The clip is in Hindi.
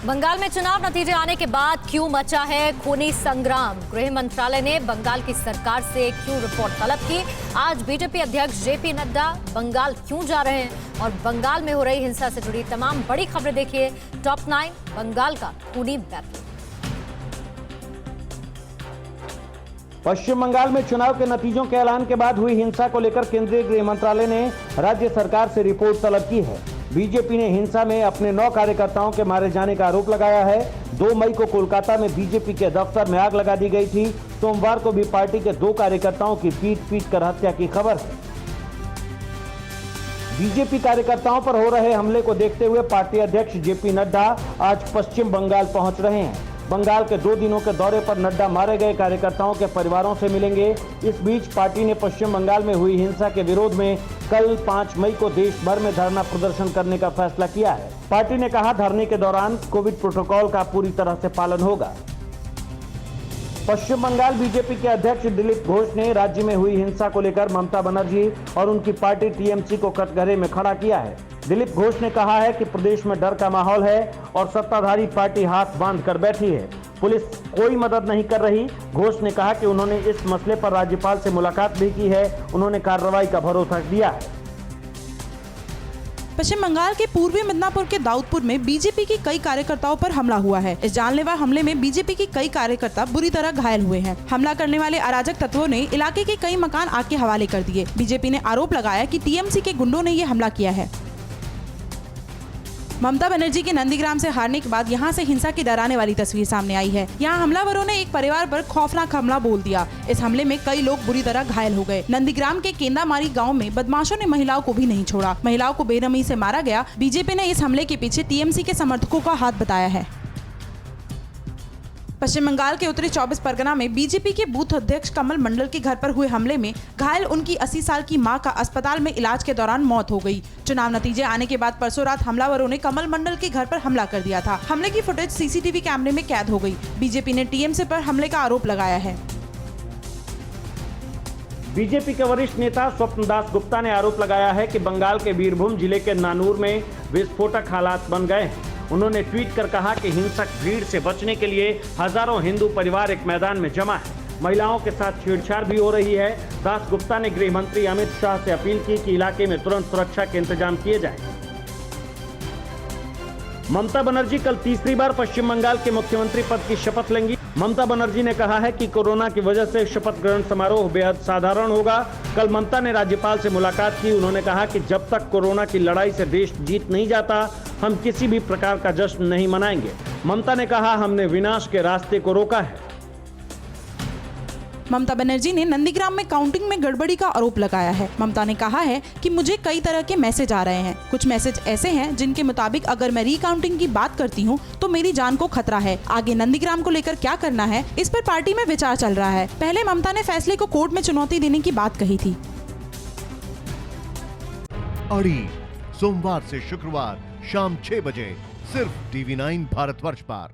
बंगाल में चुनाव नतीजे आने के बाद क्यों मचा है खूनी संग्राम? गृह मंत्रालय ने बंगाल की सरकार से क्यों रिपोर्ट तलब की? आज बीजेपी अध्यक्ष जेपी नड्डा बंगाल क्यों जा रहे हैं और बंगाल में हो रही हिंसा से जुड़ी तमाम बड़ी खबरें देखिए टॉप 9 बंगाल का खूनी मैप। पश्चिम बंगाल में चुनाव के नतीजों के ऐलान के बाद हुई हिंसा को लेकर केंद्रीय गृह मंत्रालय ने राज्य सरकार से रिपोर्ट तलब की है। बीजेपी ने हिंसा में अपने 9 कार्यकर्ताओं के मारे जाने का आरोप लगाया है। 2 मई को कोलकाता में बीजेपी के दफ्तर में आग लगा दी गई थी। सोमवार को भी पार्टी के 2 कार्यकर्ताओं की पीट कर हत्या की खबर है। बीजेपी कार्यकर्ताओं पर हो रहे हमले को देखते हुए पार्टी अध्यक्ष जेपी नड्डा आज पश्चिम बंगाल पहुंच रहे हैं। बंगाल के 2 दिनों के दौरे पर नड्डा मारे गए कार्यकर्ताओं के परिवारों से मिलेंगे। इस बीच पार्टी ने पश्चिम बंगाल में हुई हिंसा के विरोध में कल 5 मई को देश भर में धरना प्रदर्शन करने का फैसला किया है। पार्टी ने कहा धरने के दौरान कोविड प्रोटोकॉल का पूरी तरह से पालन होगा। पश्चिम बंगाल बीजेपी के अध्यक्ष दिलीप घोष ने राज्य में हुई हिंसा को लेकर ममता बनर्जी और उनकी पार्टी टीएमसी को कटघरे में खड़ा किया है। दिलीप घोष ने कहा है कि प्रदेश में डर का माहौल है और सत्ताधारी पार्टी हाथ बांध कर बैठी है। पुलिस कोई मदद नहीं कर रही। घोष ने कहा कि उन्होंने इस मसले पर राज्यपाल से मुलाकात भी की है। उन्होंने कार्रवाई का भरोसा दिया है। पश्चिम बंगाल के पूर्वी मिदनापुर के दाऊदपुर में बीजेपी की कई कार्यकर्ताओं पर हमला हुआ है। इस जानलेवा हमले में बीजेपी के कई कार्यकर्ता बुरी तरह घायल हुए हैं। हमला करने वाले अराजक तत्वों ने इलाके के कई मकान आग के हवाले कर दिए। बीजेपी ने आरोप लगाया कि टीएमसी के गुंडों ने ये हमला किया है। ममता बनर्जी के नंदीग्राम से हारने के बाद यहां से हिंसा की डराने वाली तस्वीर सामने आई है। यहां हमलावरों ने एक परिवार पर खौफनाक हमला बोल दिया। इस हमले में कई लोग बुरी तरह घायल हो गए। नंदीग्राम के केंदामारी गांव में बदमाशों ने महिलाओं को भी नहीं छोड़ा। महिलाओं को बेरहमी से मारा गया। बीजेपी ने इस हमले के पीछे टीएमसी के समर्थकों का हाथ बताया है। पश्चिम बंगाल के उत्तरी 24 परगना में बीजेपी के बूथ अध्यक्ष कमल मंडल के घर पर हुए हमले में घायल उनकी 80 साल की मां का अस्पताल में इलाज के दौरान मौत हो गई। चुनाव नतीजे आने के बाद परसों रात हमलावरों ने कमल मंडल के घर पर हमला कर दिया था। हमले की फुटेज सीसीटीवी कैमरे में कैद हो गई। बीजेपी ने टीएमसी पर हमले का आरोप लगाया है। बीजेपी के वरिष्ठ नेता स्वप्न दास गुप्ता ने आरोप लगाया है कि बंगाल के बीरभूम जिले के नानूर में विस्फोटक हालात बन गए हैं। उन्होंने ट्वीट कर कहा कि हिंसक भीड़ से बचने के लिए हजारों हिंदू परिवार एक मैदान में जमा है। महिलाओं के साथ छेड़छाड़ भी हो रही है। दास गुप्ता ने गृह मंत्री अमित शाह से अपील की कि इलाके में तुरंत सुरक्षा के इंतजाम किए जाएं। ममता बनर्जी कल तीसरी बार पश्चिम बंगाल के मुख्यमंत्री पद की शपथ लेंगी। ममता बनर्जी ने कहा है कि कोरोना की वजह से शपथ ग्रहण समारोह बेहद साधारण होगा। कल ममता ने राज्यपाल से मुलाकात की। उन्होंने कहा कि जब तक कोरोना की लड़ाई से देश जीत नहीं जाता हम किसी भी प्रकार का जश्न नहीं मनाएंगे। ममता ने कहा हमने विनाश के रास्ते को रोका है। ममता बनर्जी ने नंदीग्राम में काउंटिंग में गड़बड़ी का आरोप लगाया है। ममता ने कहा है कि मुझे कई तरह के मैसेज आ रहे हैं। कुछ मैसेज ऐसे हैं जिनके मुताबिक अगर मैं रीकाउंटिंग की बात करती हूं तो मेरी जान को खतरा है। आगे नंदीग्राम को लेकर क्या करना है इस पर पार्टी में विचार चल रहा है। पहले ममता ने फैसले को कोर्ट में चुनौती देने की बात कही थी। अड़ी सोमवार से शुक्रवार शाम 6 बजे सिर्फ TV9 भारतवर्ष पर।